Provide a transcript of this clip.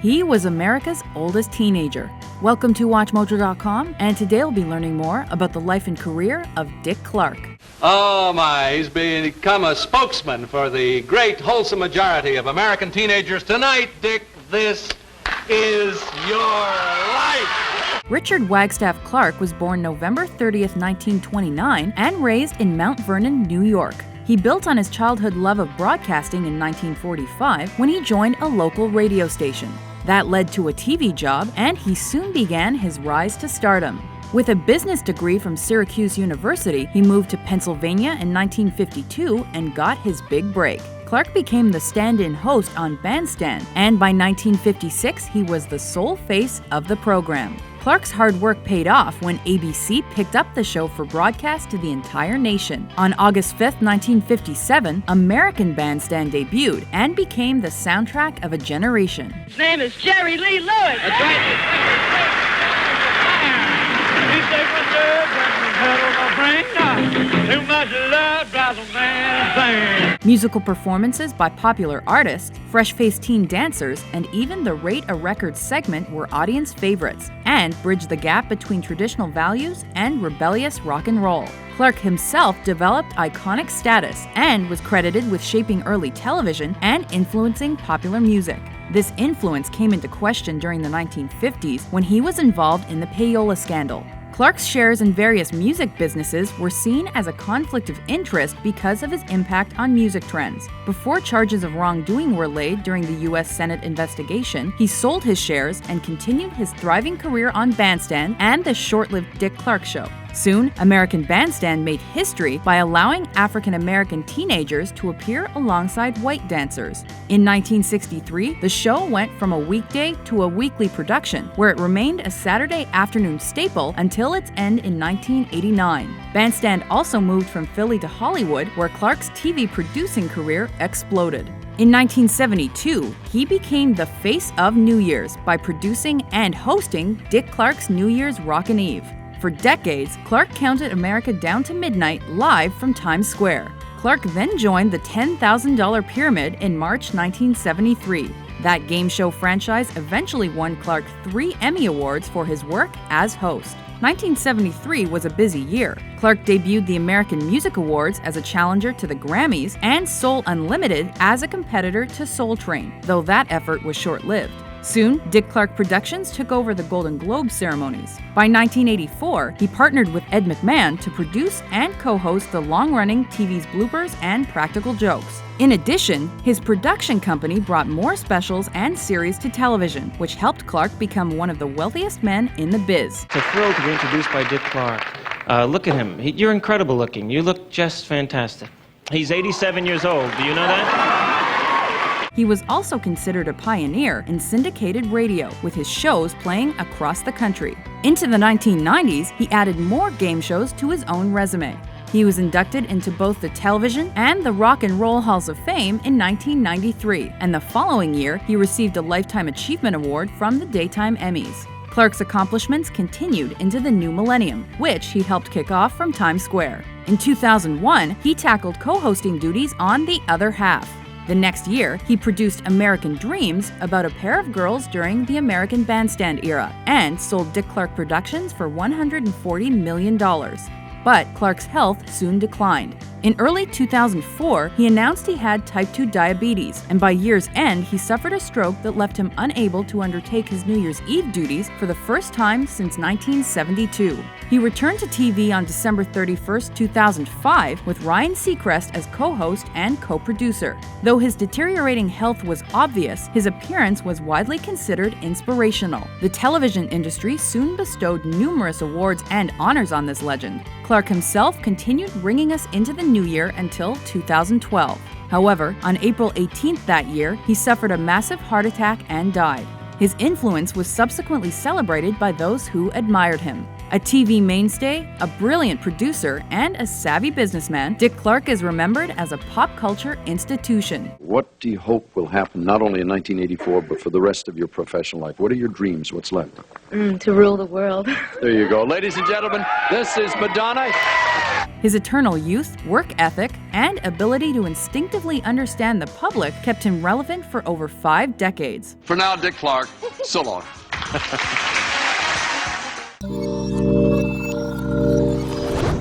He was America's oldest teenager. Welcome to WatchMojo.com, and today we'll be learning more about the life and career of Dick Clark. Oh my, he's become a spokesman for the great wholesome majority of American teenagers. Tonight, Dick, this is your life. Richard Wagstaff Clark was born November 30th, 1929, and raised in Mount Vernon, New York. He built on his childhood love of broadcasting in 1945 when he joined a local radio station. That led to a TV job, and he soon began his rise to stardom. With a business degree from Syracuse University, he moved to Pennsylvania in 1952 and got his big break. Clark became the stand-in host on Bandstand, and by 1956 he was the sole face of the program. Clark's hard work paid off when ABC picked up the show for broadcast to the entire nation. On August 5, 1957, American Bandstand debuted and became the soundtrack of a generation. His name is Jerry Lee Lewis. That's right. Musical performances by popular artists, fresh-faced teen dancers, and even the Rate a Record segment were audience favorites and bridged the gap between traditional values and rebellious rock and roll. Clark himself developed iconic status and was credited with shaping early television and influencing popular music. This influence came into question during the 1950s when he was involved in the payola scandal. Clark's shares in various music businesses were seen as a conflict of interest because of his impact on music trends. Before charges of wrongdoing were laid during the U.S. Senate investigation, he sold his shares and continued his thriving career on Bandstand and the short-lived Dick Clark Show. Soon, American Bandstand made history by allowing African-American teenagers to appear alongside white dancers. In 1963, the show went from a weekday to a weekly production, where it remained a Saturday afternoon staple until its end in 1989. Bandstand also moved from Philly to Hollywood, where Clark's TV producing career exploded. In 1972, he became the face of New Year's by producing and hosting Dick Clark's New Year's Rockin' Eve. For decades, Clark counted America down to midnight live from Times Square. Clark then joined the $10,000 Pyramid in March 1973. That game show franchise eventually won Clark 3 Emmy Awards for his work as host. 1973 was a busy year. Clark debuted the American Music Awards as a challenger to the Grammys and Soul Unlimited as a competitor to Soul Train, though that effort was short-lived. Soon, Dick Clark Productions took over the Golden Globe ceremonies. By 1984, he partnered with Ed McMahon to produce and co-host the long-running TV's Bloopers and Practical Jokes. In addition, his production company brought more specials and series to television, which helped Clark become one of the wealthiest men in the biz. It's a thrill to be introduced by Dick Clark. Look at him. You're incredible looking. You look just fantastic. He's 87 years old. Do you know that? He was also considered a pioneer in syndicated radio, with his shows playing across the country. Into the 1990s, he added more game shows to his own resume. He was inducted into both the Television and the Rock and Roll Halls of Fame in 1993, and the following year, he received a Lifetime Achievement Award from the Daytime Emmys. Clark's accomplishments continued into the new millennium, which he helped kick off from Times Square. In 2001, he tackled co-hosting duties on The Other Half. The next year, he produced American Dreams, about a pair of girls during the American Bandstand era, and sold Dick Clark Productions for $140 million. But Clark's health soon declined. In early 2004, he announced he had type 2 diabetes, and by year's end, he suffered a stroke that left him unable to undertake his New Year's Eve duties for the first time since 1972. He returned to TV on December 31, 2005, with Ryan Seacrest as co-host and co-producer. Though his deteriorating health was obvious, his appearance was widely considered inspirational. The television industry soon bestowed numerous awards and honors on this legend. Clark himself continued bringing us into the new year until 2012. However, on April 18th that year, he suffered a massive heart attack and died. His influence was subsequently celebrated by those who admired him. A TV mainstay, a brilliant producer, and a savvy businessman, Dick Clark is remembered as a pop culture institution. What do you hope will happen not only in 1984, but for the rest of your professional life? What are your dreams? What's left? To rule the world. There you go. Ladies and gentlemen, this is Madonna. His eternal youth, work ethic, and ability to instinctively understand the public kept him relevant for over 5 decades. For now, Dick Clark, so long.